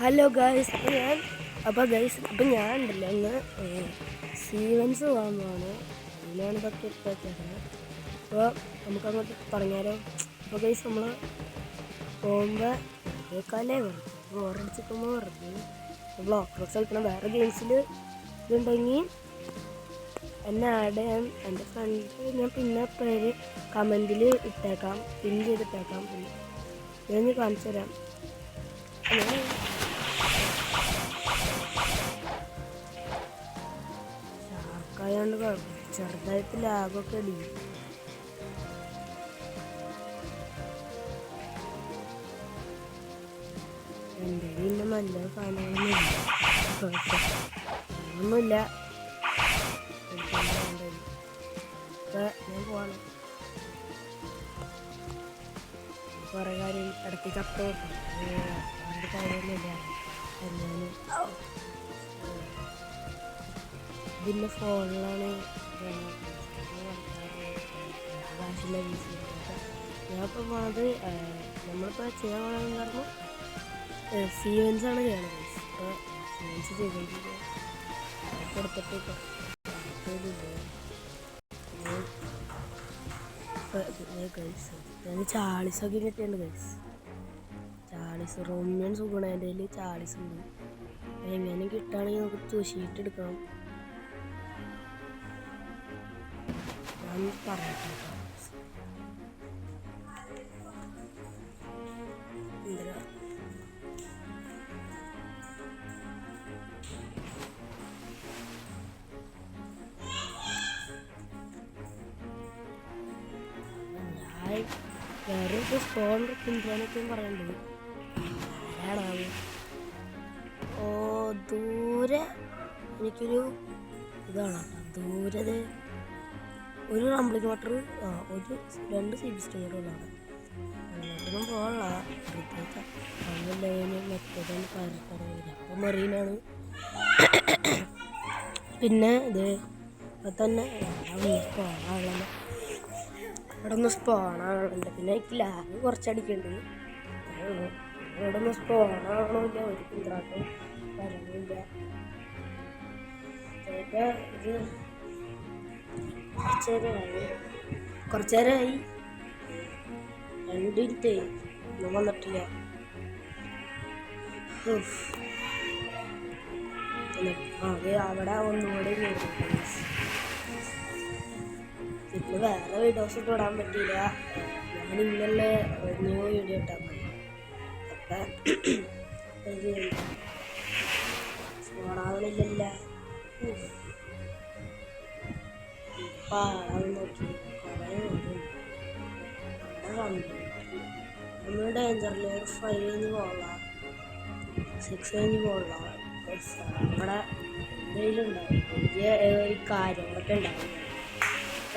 Hello guys, അപ്പം ഞാൻ ഉണ്ടല്ലോ ഒന്ന് സീവൻസ് പോകാൻ പോവാണ്. അതിനാണ് ഇതൊക്കെ എടുത്തേക്കുന്നത്. അപ്പോൾ നമുക്കങ്ങോട്ട് തുടങ്ങിയാലോ. അപ്പോൾ ഗൈസ് നമ്മൾ പോകുമ്പോൾ കേൾക്കാനേ പറഞ്ഞു ബോറടിച്ചിരിക്കുമ്പോൾ പറഞ്ഞു ബ്ലോക്ക് റോക്സ് കളിക്കണം. വേറെ ഗെയിംസിൽ ഇതുണ്ടെങ്കിൽ എന്നെ ആഡ് ചെയ്യാൻ എൻ്റെ ഫ്രണ്ട് ഞാൻ പിന്നെ പേര് കമൻറ്റിൽ ഇട്ടേക്കാം, പിൻ ചെയ്തിട്ടേക്കാം. ഞാൻ കാണിച്ചു തരാം. ഷാർക്കായോണ്ട് ചെറുതായിട്ട് ലാഗൊക്കെ അടിക്കും. എൻ്റെ പിന്നെ നല്ല സാധനങ്ങളൊന്നുമില്ല. ഞാൻ പോവാണ്. കുറേ കാര്യം ഇടയ്ക്ക് ചപ്പ് അതിൻ്റെ കാര്യമൊന്നുമില്ല. ഇതിൻ്റെ ഫോണിലാണ് ഭാഷയിലെ ഞാനിപ്പോൾ പോണത്. നമ്മളിപ്പോൾ ചെയ്യാൻ പോകണമെന്ന് പറഞ്ഞു സീവൻസാണ് ചെയ്യണത്. ഇപ്പോൾ സീവൻസ് ചെയ്തുകൊണ്ടിരിക്കുക കൊടുത്തിട്ട് ഞാൻ ചാളിസൊക്കെ കിട്ടിയുണ്ട് ഗൈസ്. ചാളിസ് റോമിയൻ സുഖമാണ്. എൻ്റെ കയ്യിൽ ചാളിസ് ഉണ്ട്. എങ്ങനെ കിട്ടുകയാണെങ്കിൽ നമുക്ക് തുശിയിട്ട് എടുക്കണം. ഞാൻ പറയട്ടെ എന്തിനാ വേറെ സ്പോൺ പിന്തുണയ്ക്കും പറയണ്ടത് ആരാണാണ്. ഓ ദൂരെ എനിക്കൊരു ഇതാണ് ദൂരെ ഒരു റംബ്ലിംഗ് വാട്ടർ, ഒരു 2 സീ സ്റ്റോറുകളാണ്. അങ്ങോട്ടൊന്നും പോകാനുള്ള അങ്ങനെ മെറ്റതാണ് കാര്യമില്ല. അപ്പം മറീനാണ്. പിന്നെ ഇത് ഇപ്പം തന്നെ സ്പോണാണല്ലോ, ഇവിടെ ഒന്ന് സ്പോണാണുണ്ട്. പിന്നെ എനിക്ക് ലാഗ് കുറച്ചടിക്കുന്നുണ്ട്. ഇവിടെ ഒന്ന് സ്പോണാകണമില്ല, ഒരു പിന്തുണാട്ടും കാര്യമില്ല. ഇത് കുറച്ച് നേരമായി 2 മിനിറ്റ് ഒന്നും വന്നിട്ടില്ല. അതെ അവിടെ ഒന്നുകൂടെ പിന്നെ വേറെ വീഡിയോസ് ഒന്നും ഇടാൻ പറ്റിയില്ല. ഞാൻ ഇന്നലെ ന്യൂ വീഡിയോ ഇട്ടാൽ മതി. അപ്പം ഇത് ഓണാവണില്ല. നോക്കി നമ്മൾ ഡേഞ്ചറിൽ 5 കഴിഞ്ഞ് പോകാം, 6 കഴിഞ്ഞ് പോകാം. നമ്മുടെ എന്തെങ്കിലുണ്ടാവും വലിയ കാര്യങ്ങളൊക്കെ ഉണ്ടാവും.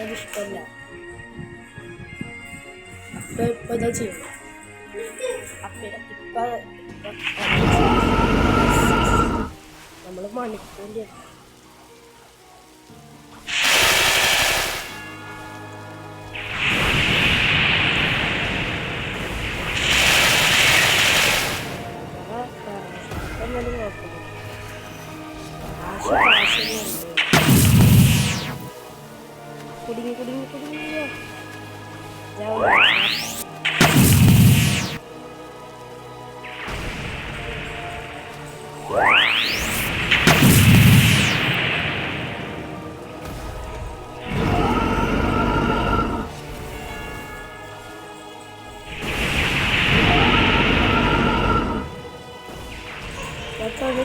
അതിഷ്ടമല്ല. ഇപ്പം ഇതാ ചെയ്യണം. നമ്മൾ മണിക്കൂറിൽ കുടുങ്ങി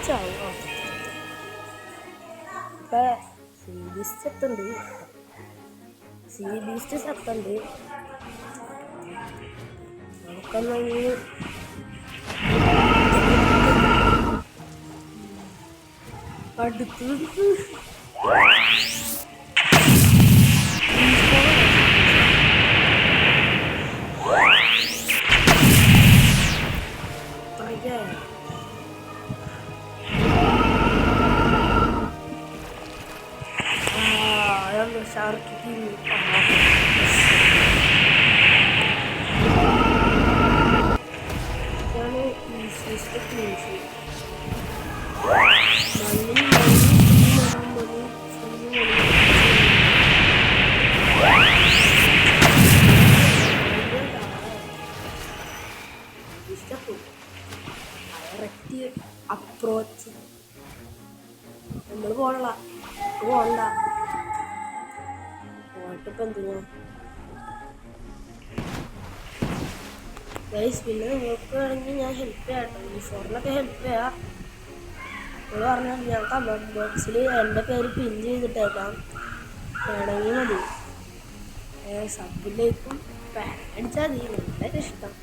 ചാവും. ഇപ്പം സീ ബീസ്റ്റ് ചത്തുണ്ട്. നമുക്കൊന്ന് അടുത്ത് ഷാർക്ക് അപ്രോച്ച് നമ്മൾ പോകണ്ട പോയിട്ടിപ്പോൾ എന്തിനാ ഗൈസ്. പിന്നെ നിങ്ങൾക്ക് വേണമെങ്കിൽ ഞാൻ ഹെൽപ്പ് ചെയ്യാം കേട്ടോ. ഈ ഫോറിനൊക്കെ ഹെൽപ്പ് ചെയ്യാം. നിങ്ങൾ പറഞ്ഞാൽ ഞാൻ കമൻറ്റ് ബോക്സിൽ എൻ്റെ പേര് പിൻ ചെയ്തിട്ടേക്കാം, വേണമെങ്കിൽ മതി. സബിലേക്കും അടിച്ചാൽ മതി, വളരെ ഇഷ്ടം,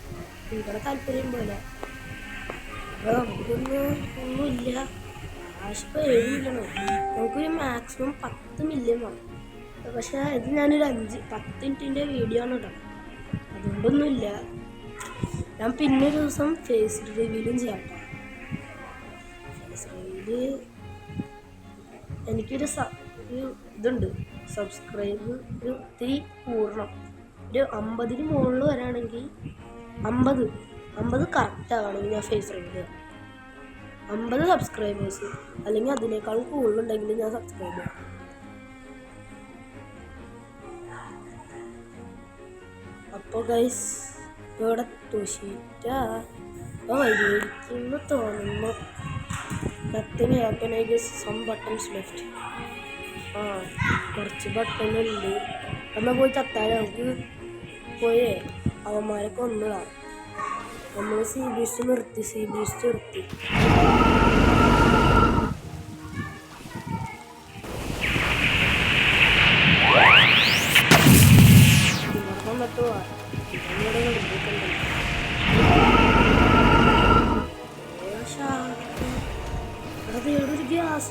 നിങ്ങളുടെ താല്പര്യം പോലെ. അപ്പോൾ നമുക്കൊന്നുമില്ല, കാശിപ്പോൾ 7 മില്യൺ, നമുക്കൊരു മാക്സിമം 10 മില്യൺ വേണം. പക്ഷേ ഇത് ഞാനൊരു 5-10 മിനിറ്റിൻ്റെ വീഡിയോ ആണ് കേട്ടോ, അതുകൊണ്ടൊന്നുമില്ല. ഞാൻ പിന്നെ ഒരു ദിവസം ഫേസ് റിവ്യൂലും ചെയ്യാം കേട്ടോ. ഫേസ് റിവ്യൂല് എനിക്കൊരു ഇതുണ്ട്, സബ്സ്ക്രൈബ് ഒരു 3 കൂടണം. ഒരു 50-ന് മുകളിൽ വരാണെങ്കിൽ 50 കറക്റ്റ് ആവുകയാണെങ്കിൽ ഞാൻ ഫേസ് റിവ്യൂ ചെയ്യാം. 50 സബ്സ്ക്രൈബേഴ്സ് അല്ലെങ്കിൽ അതിനേക്കാളും കൂടുതലുണ്ടെങ്കിൽ ഞാൻ സബ്സ്ക്രൈബ് ചെയ്യാം. അപ്പോൾ ഗൈസ് ഇവിടെ തുഷിറ്റ വൈകിരിക്കുന്നു തോന്നുന്നു. Nothing happen, I guess some buttons left. കുറച്ച് ബട്ടണുണ്ട്. എന്നാൽ പോയി തത്താൽ നമുക്ക് പോയേ അവന്മാരെ കൊന്നതാണ്. നമ്മൾ സി ബീസ്റ്റ് നിർത്തി. കൊന്നിട്ടോ അത് എവിടെ ഗ്യാസ്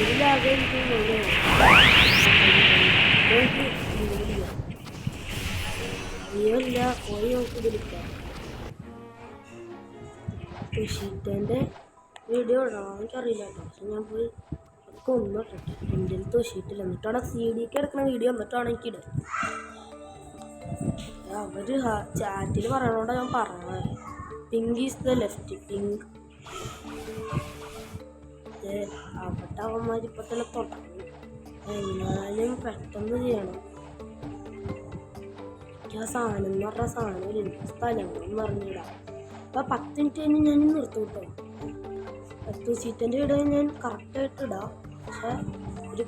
ഇതിലാകെ നീയല്ല പോയി നോക്കി വിളിക്കാം. തുഷീറ്റൻ്റെ വീഡിയോ ഇടണം, എനിക്കറിയില്ല കേട്ടോ. പക്ഷെ ഞാൻ പോയി കൊന്നിട്ടെ എൻ്റെ തുഷീറ്റില്ല, എന്നിട്ടാണ് CD എടുക്കുന്ന വീഡിയോ, എന്നിട്ടാണ് എനിക്കിടുക. അവർ ചാറ്റിൽ പറയണോണ്ടാണ് ഞാൻ പറഞ്ഞത്. Pink is the left, pink. അവിടെ അവന്മാർ ഇപ്പം തന്നെ തുടങ്ങി. എന്നാലും പെട്ടെന്ന് ചെയ്യണം. എനിക്ക് ആ സാധനം എന്ന് പറഞ്ഞ സാധനം എനിക്ക് സ്ഥലങ്ങളെന്ന് പറഞ്ഞിടാം. അപ്പോൾ 10 മിനിറ്റ് കഴിഞ്ഞ് ഞാൻ നിർത്തും കേട്ടോ. 10 സീറ്റിൻ്റെ വീഡിയോ ഞാൻ കറക്റ്റായിട്ട് ഇടാം. പക്ഷേ ഒരു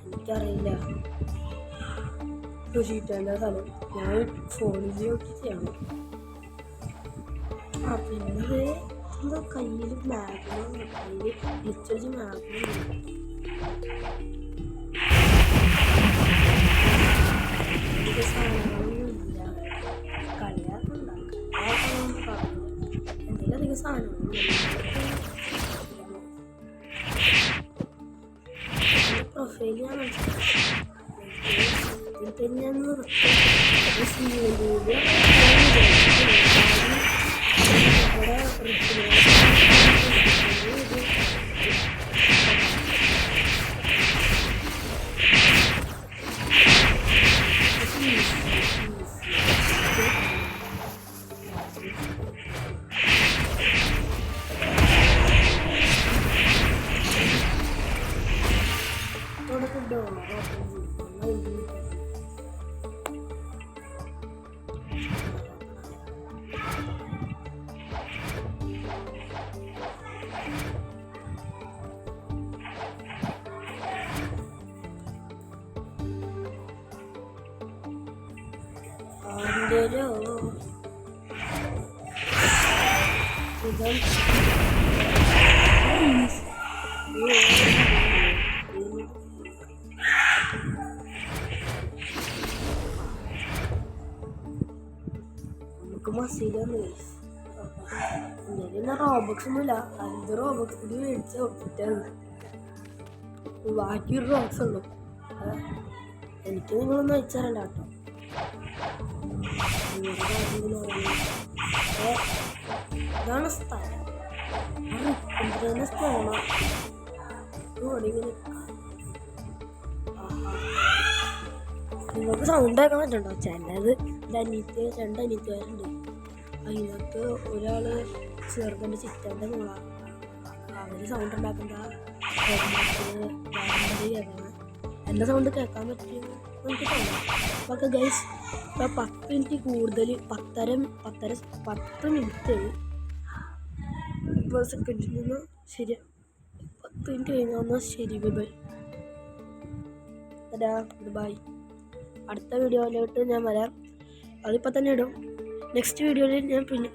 എനിക്കറിയില്ല സീറ്റേൻ്റെ സ്ഥലം ഞാൻ ഫോണിൽ നോക്കി ചെയ്യണം. പിന്നെ എന്തോ കയ്യിൽ മാഗ്നം, കയ്യിൽ ലിറ്റേജ് മാഗ്നം. സാധനങ്ങളൊന്നുമില്ല, കളിയാക്കുണ്ടാക്കും എന്തെങ്കിലും അധികം സാധനങ്ങളൊന്നും. പ്രൊഫൈൽ ഞാൻ മനസ്സിലാക്കി ഞാൻ നിർത്തി. നമുക്ക് മസീലാണ് എന്തെങ്കിലും റോബോക്സ് ഒന്നുമില്ല. 5 റോബോക്സ് കൂടി മേടിച്ച് ഒപ്പിട്ടാണ്. ബാക്കിയൊരു റോബോക്സ് ഉള്ളു. എനിക്ക് നിങ്ങളൊന്നും അയച്ചു തരണ്ട കേട്ടോ. ഇതാണ് സ്ഥലം. എന്തിനാണ് സ്ഥലം നിങ്ങൾക്ക് സൗണ്ട് ആക്കാൻ പറ്റുണ്ടോ? ചിലത് രണ്ട് അനിയത്തിമാരുണ്ട്. അതിനകത്ത് ഒരാൾ ചെറുതൻ്റെ ചിറ്റൻ്റെ മോളാണ്. അവർ സൗണ്ട് ഉണ്ടാക്കണ്ട കേൾക്കണം. എൻ്റെ സൗണ്ട് കേൾക്കാൻ പറ്റും നമുക്ക് തോന്നാം. അപ്പോൾ ഗൈസ് ഇപ്പോൾ 10 മിനിറ്റ് കൂടുതൽ 10 മിനിറ്റ് ഇപ്പോൾ സെക്കൻഡിൽ നിന്ന് ശരി 10 മിനിറ്റ് കഴിഞ്ഞാൽ ശരി. Bye bye. അടുത്ത വീഡിയോയിലോട്ട് ഞാൻ വരാം. അതിപ്പോൾ തന്നെ ഇടും. നെക്സ്റ്റ് വീഡിയോയിൽ ഞാൻ പിന്നെ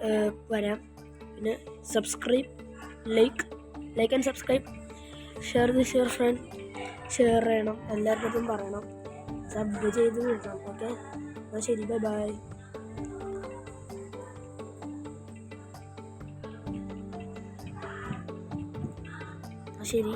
വരാം. പിന്നെ subscribe, like and subscribe, share this your friend. Share ചെയ്യണം, എല്ലാവർക്കും പറയണം, സബ് ചെയ്ത് വിടണം. ഓക്കെ, എന്നാൽ ശരി. Bye bye. ശരി.